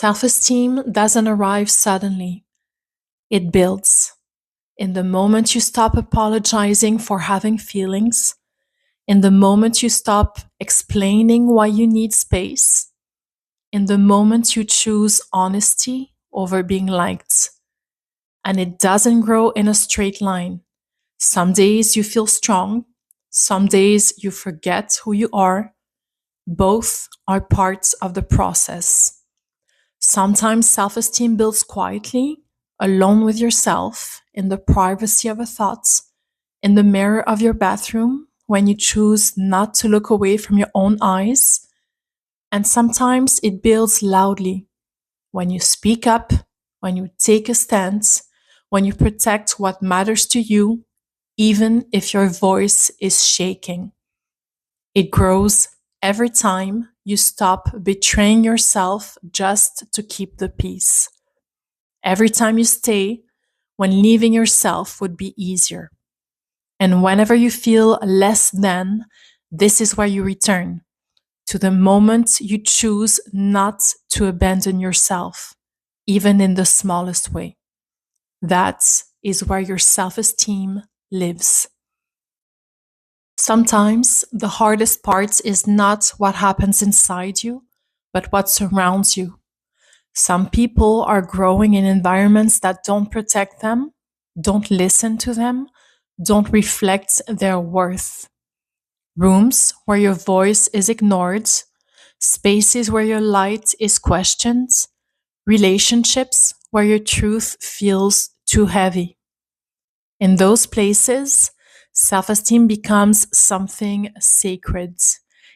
Self-esteem doesn't arrive suddenly. It builds. In the moment you stop apologizing for having feelings, in the moment you stop explaining why you need space, in the moment you choose honesty over being liked. And it doesn't grow in a straight line. Some days you feel strong, some days you forget who you are. Both are parts of the process. Sometimes self-esteem builds quietly, alone with yourself, in the privacy of a thought, in the mirror of your bathroom, when you choose not to look away from your own eyes. And sometimes it builds loudly, when you speak up, when you take a stance, when you protect what matters to you, even if your voice is shaking. It grows every time you stop betraying yourself just to keep the peace. Every time you stay when leaving yourself would be easier. And whenever you feel less than, this is where you return to the moment you choose not to abandon yourself, even in the smallest way. That is where your self-esteem lives. Sometimes the hardest part is not what happens inside you, but what surrounds you. Some people are growing in environments that don't protect them, don't listen to them, don't reflect their worth. Rooms where your voice is ignored, spaces where your light is questioned, relationships where your truth feels too heavy. In those places, self-esteem becomes something sacred.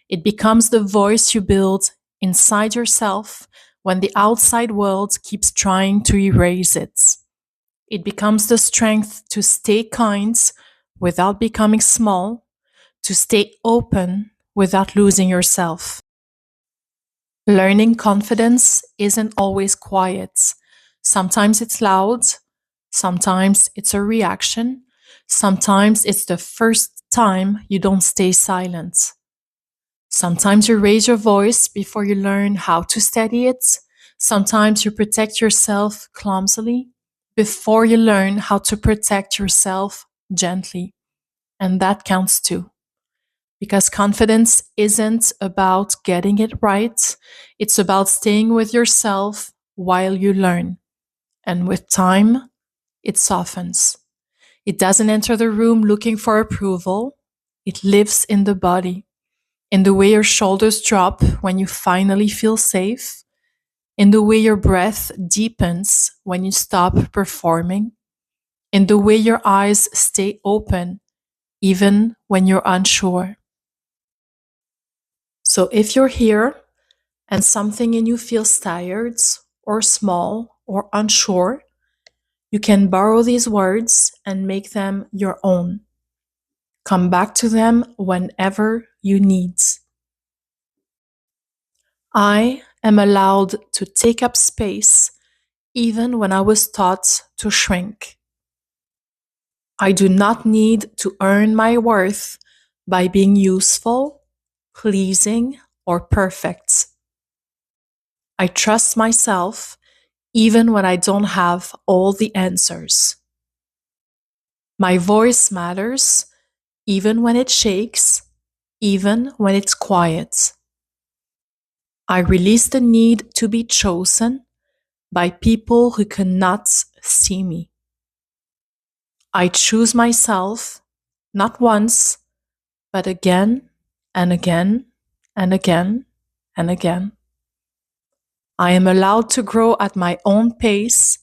It becomes the voice you build inside yourself when the outside world keeps trying to erase it. It becomes the strength to stay kind without becoming small, to stay open without losing yourself. Learning confidence isn't always quiet. Sometimes it's loud, sometimes it's a reaction, sometimes it's the first time you don't stay silent. Sometimes you raise your voice before you learn how to steady it. Sometimes you protect yourself clumsily before you learn how to protect yourself gently. And that counts too. Because confidence isn't about getting it right. It's about staying with yourself while you learn. And with time, it softens. It doesn't enter the room looking for approval. It lives in the body, in the way your shoulders drop when you finally feel safe, in the way your breath deepens when you stop performing, in the way your eyes stay open even when you're unsure. So if you're here and something in you feels tired or small or unsure, you can borrow these words and make them your own. Come back to them whenever you need. I am allowed to take up space even when I was taught to shrink. I do not need to earn my worth by being useful, pleasing, or perfect. I trust myself even when I don't have all the answers. My voice matters even when it shakes, even when it's quiet. I release the need to be chosen by people who cannot see me. I choose myself not once, but again and again and again and again. I am allowed to grow at my own pace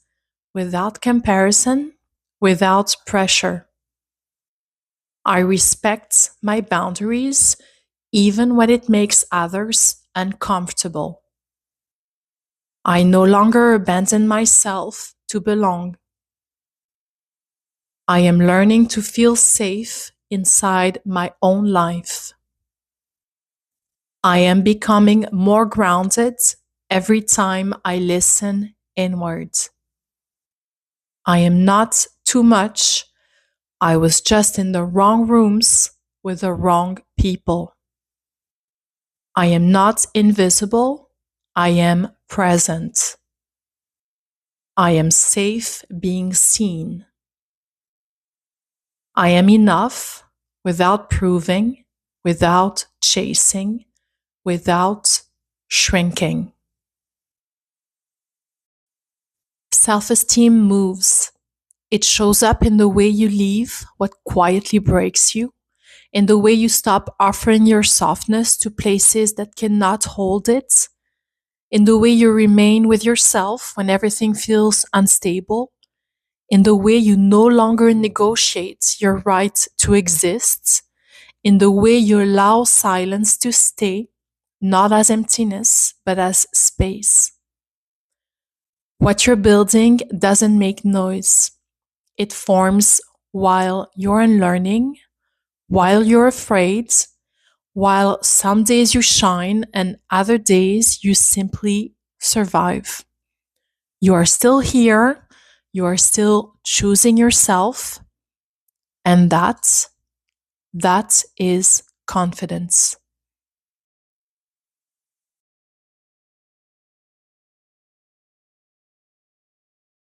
without comparison, without pressure. I respect my boundaries even when it makes others uncomfortable. I no longer abandon myself to belong. I am learning to feel safe inside my own life. I am becoming more grounded every time I listen inward. I am not too much. I was just in the wrong rooms with the wrong people. I am not invisible. I am present. I am safe being seen. I am enough without proving, without chasing, without shrinking. Self-esteem moves. It shows up in the way you leave what quietly breaks you, in the way you stop offering your softness to places that cannot hold it, in the way you remain with yourself when everything feels unstable, in the way you no longer negotiate your right to exist, in the way you allow silence to stay, not as emptiness, but as space. What you're building doesn't make noise. It forms while you're unlearning, while you're afraid, while some days you shine and other days you simply survive. You are still here, you are still choosing yourself, and that is confidence.